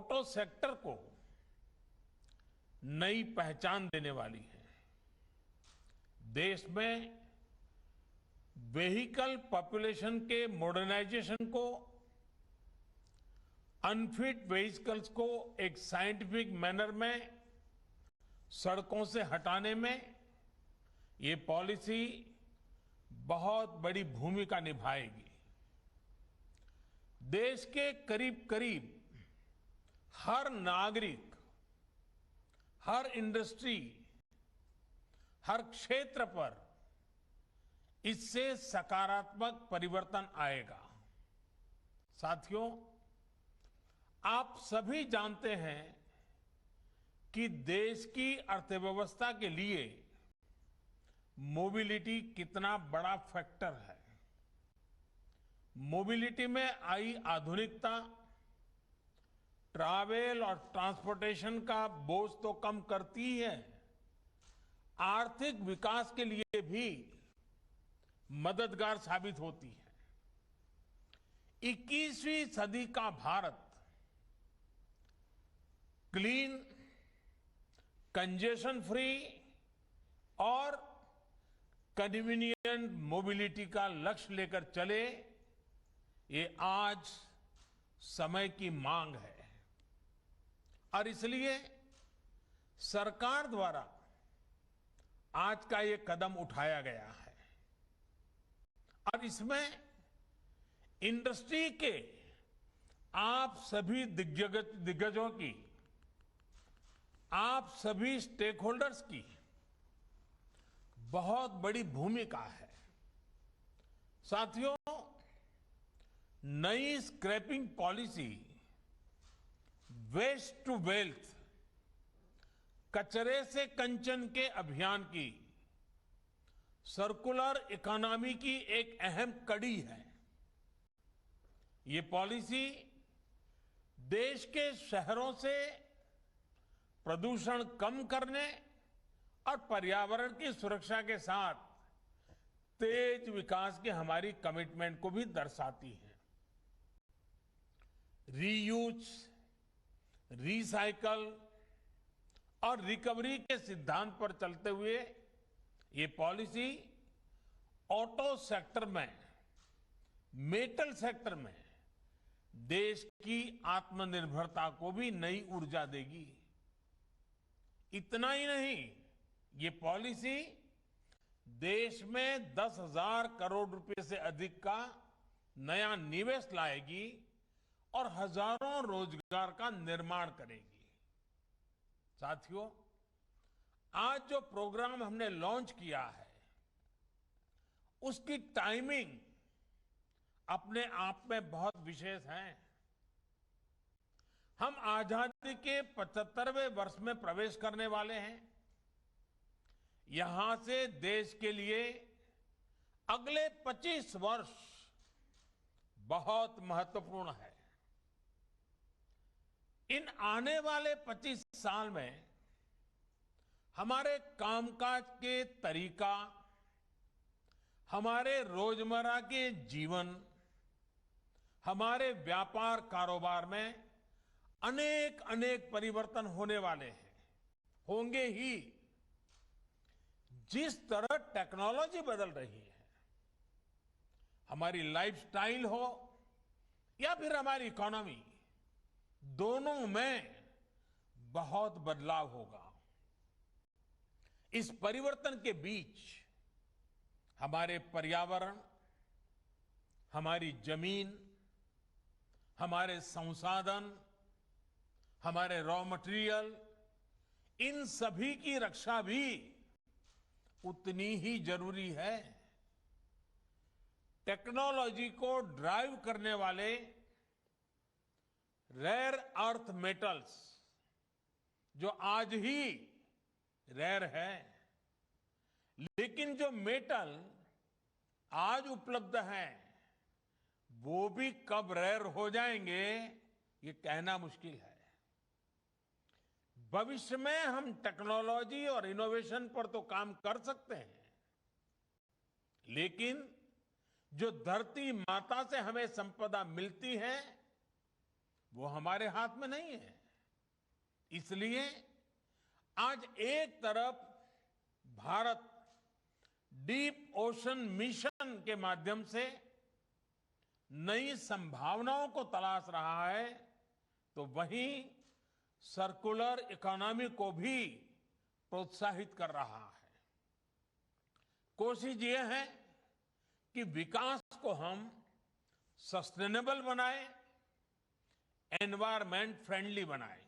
Auto sector को नई पहचान देने वाली है। देश में व्हीकल पॉपुलेशन के मॉडर्नाइजेशन को, अनफिट व्हीकल्स को एक साइंटिफिक मैनर में सड़कों से हटाने में ये पॉलिसी बहुत बड़ी भूमिका निभाएगी। देश के करीब करीब हर नागरिक, हर इंडस्ट्री, हर क्षेत्र पर इससे सकारात्मक परिवर्तन आएगा। साथियों, आप सभी जानते हैं कि देश की अर्थव्यवस्था के लिए मोबिलिटी कितना बड़ा फैक्टर है। मोबिलिटी में आई आधुनिकता ट्रैवल और ट्रांसपोर्टेशन का बोझ तो कम करती ही है, आर्थिक विकास के लिए भी मददगार साबित होती है। 21वीं सदी का भारत क्लीन, कंजेशन फ्री और कन्वीनियंट मोबिलिटी का लक्ष्य लेकर चले, ये आज समय की मांग है। और इसलिए सरकार द्वारा आज का ये कदम उठाया गया है और इसमें इंडस्ट्री के आप सभी दिग्गजों की, आप सभी स्टेक होल्डर्स की बहुत बड़ी भूमिका है। साथियों, नई scrapping policy waste to wealth, कचरे से कंचन के अभियान की सर्कुलर इकोनॉमी की एक अहम कड़ी है। ये पॉलिसी देश के शहरों से प्रदूषण कम करने और पर्यावरण की सुरक्षा के साथ तेज विकास की हमारी कमिटमेंट को भी दर्शाती है। रीयूज, रिसाइकल और रिकवरी के सिद्धांत पर चलते हुए ये पॉलिसी ऑटो सेक्टर में, मेटल सेक्टर में देश की आत्मनिर्भरता को भी नई ऊर्जा देगी। इतना ही नहीं, ये पॉलिसी देश में 10,000 करोड़ रुपए से अधिक का नया निवेश लाएगी और हजारों रोजगार का निर्माण करेगी। साथियों, आज जो प्रोग्राम हमने लॉन्च किया है, उसकी टाइमिंग अपने आप में बहुत विशेष है। हम आजादी के 75वें वर्ष में प्रवेश करने वाले हैं। यहां से देश के लिए अगले 25 वर्ष बहुत महत्वपूर्ण है। इन आने वाले 25 साल में हमारे कामकाज के तरीका, हमारे रोजमर्रा के जीवन, हमारे व्यापार कारोबार में अनेक अनेक परिवर्तन होने वाले हैं, होंगे ही। जिस तरह टेक्नोलॉजी बदल रही है, हमारी लाइफस्टाइल हो या फिर हमारी इकोनॉमी, दोनों में बहुत बदलाव होगा। इस परिवर्तन के बीच हमारे पर्यावरण, हमारी जमीन, हमारे संसाधन, हमारे रॉ मटेरियल, इन सभी की रक्षा भी उतनी ही जरूरी है। टेक्नोलॉजी को ड्राइव करने वाले रेयर अर्थ मेटल्स, जो आज ही रेयर है, लेकिन जो मेटल आज उपलब्ध है वो भी कब रेयर हो जाएंगे, ये कहना मुश्किल है। भविष्य में हम टेक्नोलॉजी और इनोवेशन पर तो काम कर सकते हैं, लेकिन जो धरती माता से हमें संपदा मिलती है, वो हमारे हाथ में नहीं है। इसलिए आज एक तरफ भारत डीप ओशन मिशन के माध्यम से नई संभावनाओं को तलाश रहा है, तो वहीं सर्कुलर इकोनॉमी को भी प्रोत्साहित कर रहा है। कोशिश ये है कि विकास को हम सस्टेनेबल बनाएं, एनवायरमेंट फ्रेंडली बनाएं।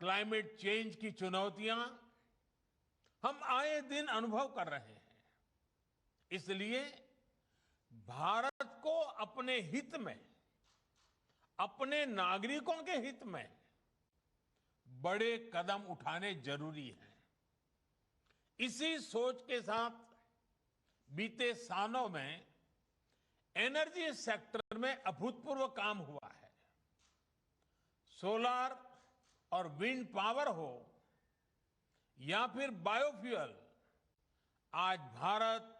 क्लाइमेट चेंज की चुनौतियां हम आए दिन अनुभव कर रहे हैं। इसलिए भारत को अपने हित में, अपने नागरिकों के हित में बड़े कदम उठाने जरूरी हैं। इसी सोच के साथ बीते सालों में एनर्जी सेक्टर में अभूतपूर्व काम हुआ है। सोलर और विंड पावर हो या फिर बायोफ्यूल, आज भारत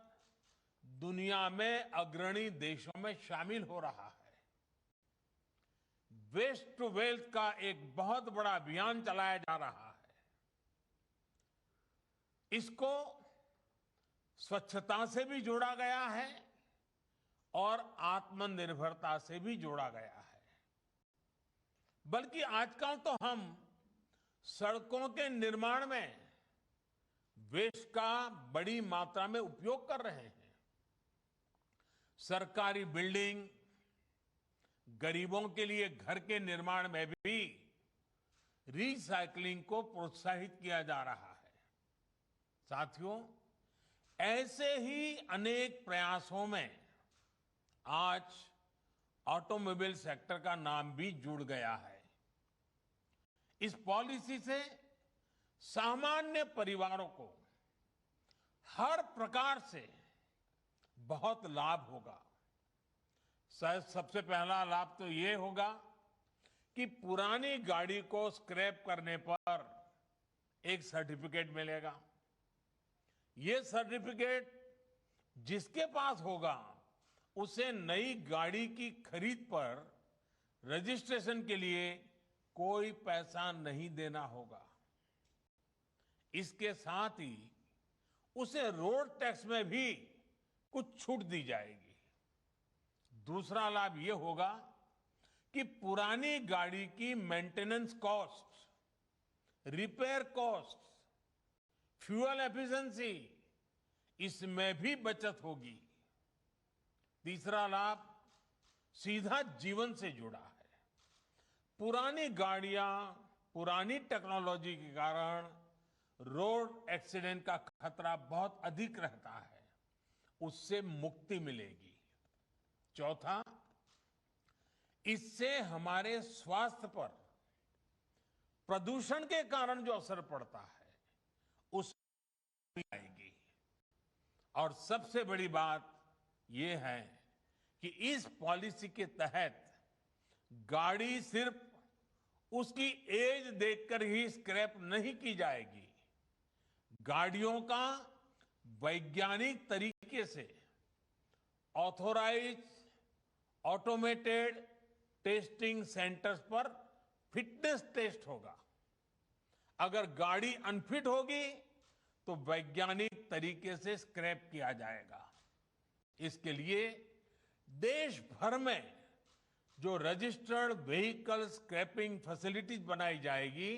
दुनिया में अग्रणी देशों में शामिल हो रहा है। वेस्ट टू वेल्थ का एक बहुत बड़ा अभियान चलाया जा रहा है। इसको स्वच्छता से भी जोड़ा गया है और आत्मनिर्भरता से भी जोड़ा गया है। बल्कि आजकल तो हम सड़कों के निर्माण में वेस्ट का बड़ी मात्रा में उपयोग कर रहे हैं। सरकारी बिल्डिंग, गरीबों के लिए घर के निर्माण में भी रिसाइकलिंग को प्रोत्साहित किया जा रहा है। साथियों, ऐसे ही अनेक प्रयासों में आज ऑटोमोबाइल सेक्टर का नाम भी जुड़ गया है। इस पॉलिसी से सामान्य परिवारों को हर प्रकार से बहुत लाभ होगा। शायद सबसे पहला लाभ तो ये होगा कि पुरानी गाड़ी को स्क्रैप करने पर एक सर्टिफिकेट मिलेगा। ये सर्टिफिकेट जिसके पास होगा उसे नई गाड़ी की खरीद पर रजिस्ट्रेशन के लिए कोई पैसा नहीं देना होगा। इसके साथ ही उसे रोड टैक्स में भी कुछ छूट दी जाएगी। दूसरा लाभ यह होगा कि पुरानी गाड़ी की maintenance cost, repair cost, fuel efficiency, इसमें भी बचत होगी। तीसरा लाभ सीधा जीवन से जुड़ा है। पुरानी गाड़ियां, पुरानी टेक्नोलॉजी के कारण रोड एक्सीडेंट का खतरा बहुत अधिक रहता है, उससे मुक्ति मिलेगी। चौथा, इससे हमारे स्वास्थ्य पर प्रदूषण के कारण जो असर पड़ता है उस आएगी। और सबसे बड़ी बात यह है कि इस पॉलिसी के तहत गाड़ी सिर्फ उसकी एज देखकर ही स्क्रैप नहीं की जाएगी। गाड़ियों का वैज्ञानिक तरीके से ऑथोराइज ऑटोमेटेड टेस्टिंग सेंटर्स पर फिटनेस टेस्ट होगा। अगर गाड़ी अनफिट होगी तो वैज्ञानिक तरीके से स्क्रैप किया जाएगा। इसके लिए देश भर में जो रजिस्टर्ड व्हीकल स्क्रैपिंग फैसिलिटीज बनाई जाएगी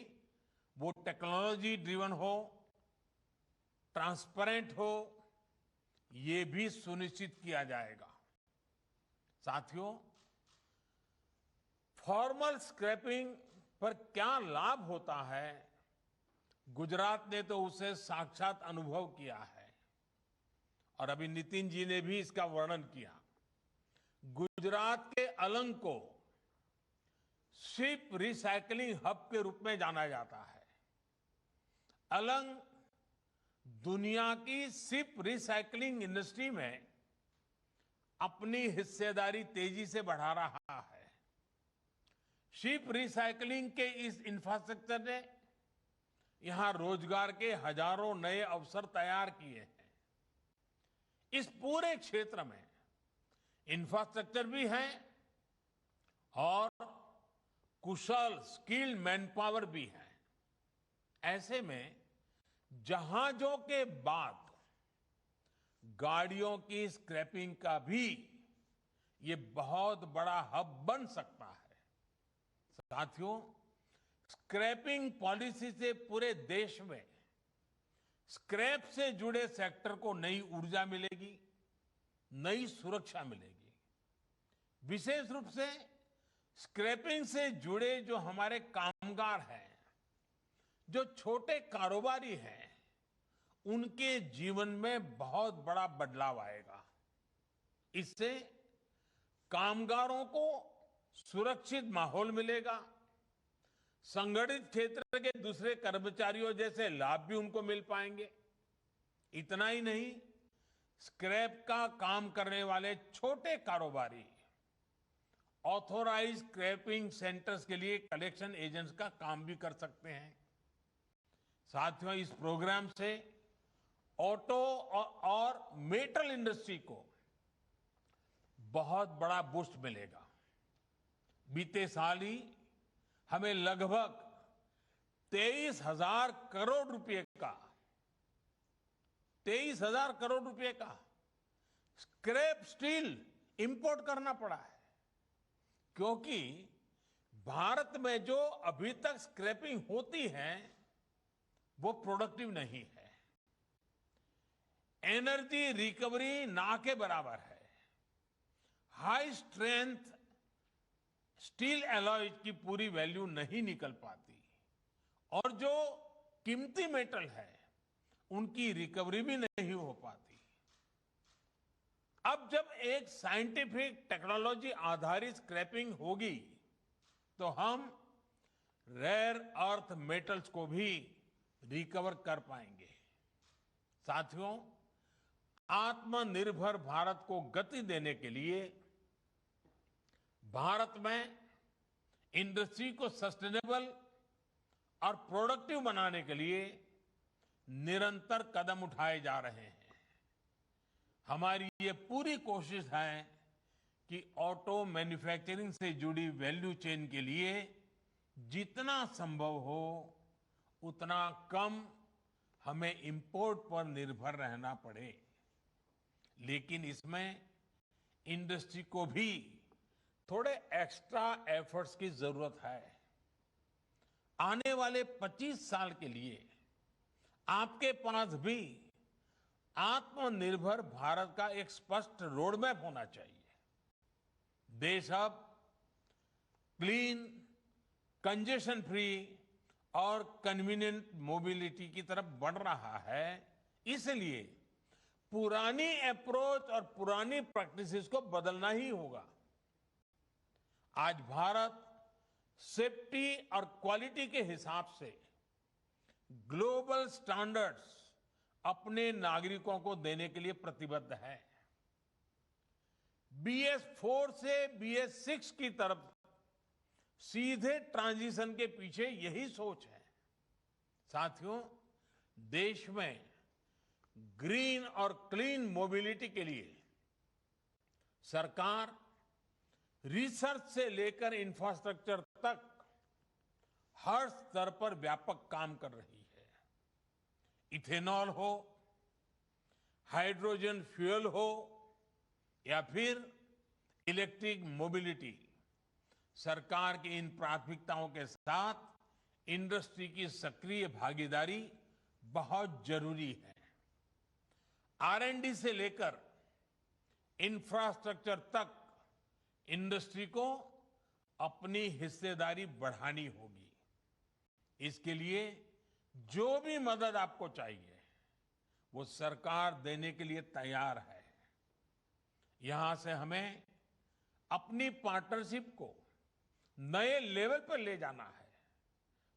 वो टेक्नोलॉजी ड्रिवन हो, ट्रांसपेरेंट हो, ये भी सुनिश्चित किया जाएगा। साथियों, फॉर्मल स्क्रैपिंग पर क्या लाभ होता है, गुजरात ने तो उसे साक्षात अनुभव किया है और अभी नितिन जी ने भी इसका वर्णन किया। गुजरात के अलंग को शिप रिसाइकलिंग हब के रूप में जाना जाता है। अलंग दुनिया की शिप रिसाइकलिंग इंडस्ट्री में अपनी हिस्सेदारी तेजी से बढ़ा रहा है। शिप रिसाइकलिंग के इस इंफ्रास्ट्रक्चर ने यहां रोजगार के हजारों नए अवसर तैयार किए हैं। इस पूरे क्षेत्र में इंफ्रास्ट्रक्चर भी है और कुशल स्किल्ड मैन पावर भी है। ऐसे में जहाजों के बाद गाड़ियों की स्क्रैपिंग का भी ये बहुत बड़ा हब बन सकता है। साथियों, स्क्रैपिंग पॉलिसी से पूरे देश में स्क्रैप से जुड़े सेक्टर को नई ऊर्जा मिलेगी, नई सुरक्षा मिलेगी। विशेष रूप से स्क्रैपिंग से जुड़े जो हमारे कामगार हैं, जो छोटे कारोबारी हैं, उनके जीवन में बहुत बड़ा बदलाव आएगा। इससे कामगारों को सुरक्षित माहौल मिलेगा, संगठित क्षेत्र के दूसरे कर्मचारियों जैसे लाभ भी उनको मिल पाएंगे। इतना ही नहीं, स्क्रैप का काम करने वाले छोटे कारोबारी ऑथोराइज्ड स्क्रैपिंग सेंटर्स के लिए कलेक्शन एजेंट्स का काम भी कर सकते हैं। साथियों, इस प्रोग्राम से ऑटो और मेटल इंडस्ट्री को बहुत बड़ा बूस्ट मिलेगा। बीते साल ही हमें लगभग 23,000 करोड़ रुपए का स्क्रैप स्टील इंपोर्ट करना पड़ा है, क्योंकि भारत में जो अभी तक स्क्रैपिंग होती है वो प्रोडक्टिव नहीं है। एनर्जी रिकवरी ना के बराबर है। हाई स्ट्रेंथ स्टील एलॉय की पूरी वैल्यू नहीं निकल पाती, और जो कीमती मेटल है उनकी रिकवरी भी नहीं हो पाती। अब जब एक साइंटिफिक टेक्नोलॉजी आधारित स्क्रैपिंग होगी तो हम रेयर अर्थ मेटल्स को भी रिकवर कर पाएंगे। साथियों, आत्मनिर्भर भारत को गति देने के लिए भारत में इंडस्ट्री को सस्टेनेबल और प्रोडक्टिव बनाने के लिए निरंतर कदम उठाए जा रहे हैं। हमारी ये पूरी कोशिश है कि ऑटो मैन्युफैक्चरिंग से जुड़ी वैल्यू चेन के लिए जितना संभव हो उतना कम हमें इंपोर्ट पर निर्भर रहना पड़े। लेकिन इसमें इंडस्ट्री को भी थोड़े एक्स्ट्रा एफर्ट्स की जरूरत है। आने वाले 25 साल के लिए आपके पास भी आत्मनिर्भर भारत का एक स्पष्ट रोड मैप होना चाहिए। देश अब क्लीन, कंजेशन फ्री और कन्वीनियंट मोबिलिटी की तरफ बढ़ रहा है। इसलिए पुरानी अप्रोच और पुरानी प्रैक्टिसेस को बदलना ही होगा। आज भारत सेफ्टी और क्वालिटी के हिसाब से ग्लोबल स्टैंडर्ड्स अपने नागरिकों को देने के लिए प्रतिबद्ध है। BS4 से BS6 की तरफ सीधे ट्रांजिशन के पीछे यही सोच है। साथियों, देश में ग्रीन और क्लीन मोबिलिटी के लिए सरकार रिसर्च से लेकर इंफ्रास्ट्रक्चर तक हर स्तर पर व्यापक काम कर रही है। इथेनॉल हो, हाइड्रोजन फ्यूल हो या फिर इलेक्ट्रिक मोबिलिटी, सरकार की इन प्राथमिकताओं के साथ इंडस्ट्री की सक्रिय भागीदारी बहुत जरूरी है। R&D से लेकर इंफ्रास्ट्रक्चर तक इंडस्ट्री को अपनी हिस्सेदारी बढ़ानी होगी। इसके लिए जो भी मदद आपको चाहिए वो सरकार देने के लिए तैयार है। यहां से हमें अपनी पार्टनरशिप को नए लेवल पर ले जाना है।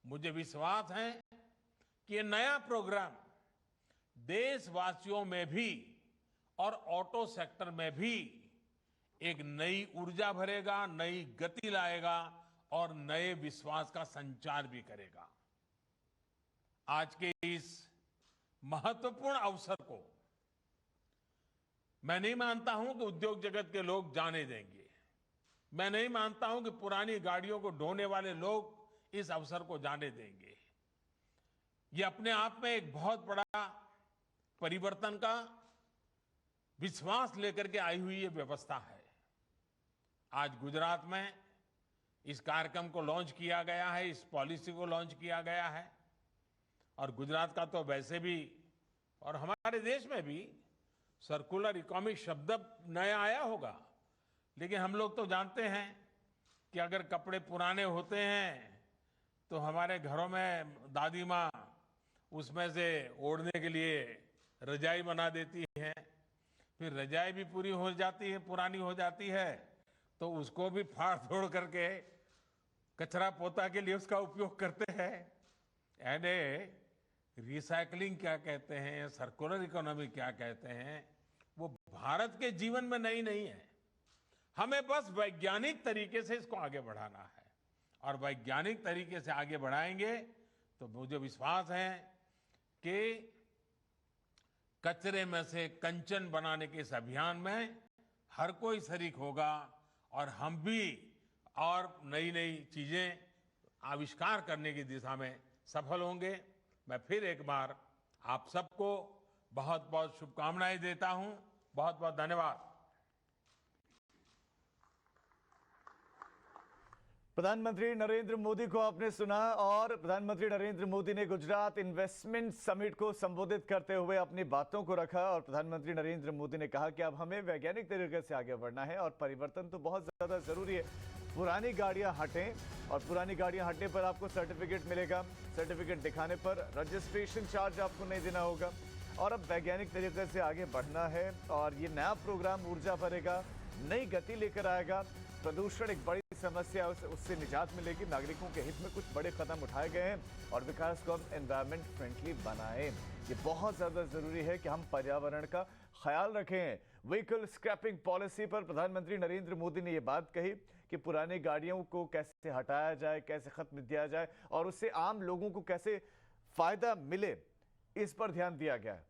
मुझे विश्वास है कि ये नया प्रोग्राम देशवासियों में भी और ऑटो सेक्टर में भी एक नई ऊर्जा भरेगा, नई गति लाएगा और नए विश्वास का संचार भी करेगा। आज के इस महत्वपूर्ण अवसर को मैं नहीं मानता हूं कि उद्योग जगत के लोग जाने देंगे। मैं नहीं मानता हूं कि पुरानी गाड़ियों को ढोने वाले लोग इस अवसर को जाने देंगे। ये अपने आप में एक बहुत बड़ा परिवर्तन का विश्वास लेकर के आई हुई ये व्यवस्था है। आज गुजरात में इस कार्यक्रम को लॉन्च किया गया है, इस पॉलिसी को लॉन्च किया गया है। और गुजरात का तो वैसे भी और हमारे देश में भी सर्कुलर इकोनॉमी शब्द नया आया होगा, लेकिन हम लोग तो जानते हैं कि अगर कपड़े पुराने होते हैं तो हमारे घरों में दादी माँ उसमें से ओढ़ने के लिए रजाई बना देती है। फिर रजाई भी पूरी हो जाती है, पुरानी हो जाती है, तो उसको भी फाड़ तोड़ करके कचरा पोता के लिए उसका उपयोग करते हैं। यानी रिसाइकलिंग क्या कहते हैं, सर्कुलर इकोनॉमी क्या कहते हैं, वो भारत के जीवन में नई नहीं है। हमें बस वैज्ञानिक तरीके से इसको आगे बढ़ाना है, और वैज्ञानिक तरीके से आगे बढ़ाएंगे तो मुझे विश्वास है कि कचरे में से कंचन बनाने के इस अभियान में हर कोई शरीक होगा और हम भी और नई नई चीजें आविष्कार करने की दिशा में सफल होंगे। मैं फिर एक बार आप सबको बहुत बहुत शुभकामनाएं देता हूं। बहुत बहुत धन्यवाद। प्रधानमंत्री नरेंद्र मोदी को आपने सुना, और प्रधानमंत्री नरेंद्र मोदी ने गुजरात इन्वेस्टमेंट समिट को संबोधित करते हुए अपनी बातों को रखा। और प्रधानमंत्री नरेंद्र मोदी ने कहा कि अब हमें वैज्ञानिक तरीके से आगे बढ़ना है और परिवर्तन तो बहुत ज्यादा जरूरी है। पुरानी गाड़ियां हटें, और पुरानी गाड़ियां हटने पर आपको सर्टिफिकेट मिलेगा। सर्टिफिकेट दिखाने पर रजिस्ट्रेशन चार्ज आपको नहीं देना होगा। और अब वैज्ञानिक तरीके से आगे बढ़ना है, और ये नया प्रोग्राम ऊर्जा भरेगा, नई गति लेकर आएगा। प्रदूषण एक बड़ी समस्या, उससे निजात मिलेगी। नागरिकों के हित में कुछ बड़े कदम उठाए गए हैं, और विकास को हम एनवायरमेंट फ्रेंडली बनाएं। ये बहुत ज्यादा जरूरी है कि हम पर्यावरण का ख्याल रखें। व्हीकल स्क्रैपिंग पॉलिसी पर प्रधानमंत्री नरेंद्र मोदी ने ये बात कही कि पुरानी गाड़ियों को कैसे हटाया जाए, कैसे खत्म किया जाए, और उससे आम लोगों को कैसे फायदा मिले, इस पर ध्यान दिया गया है।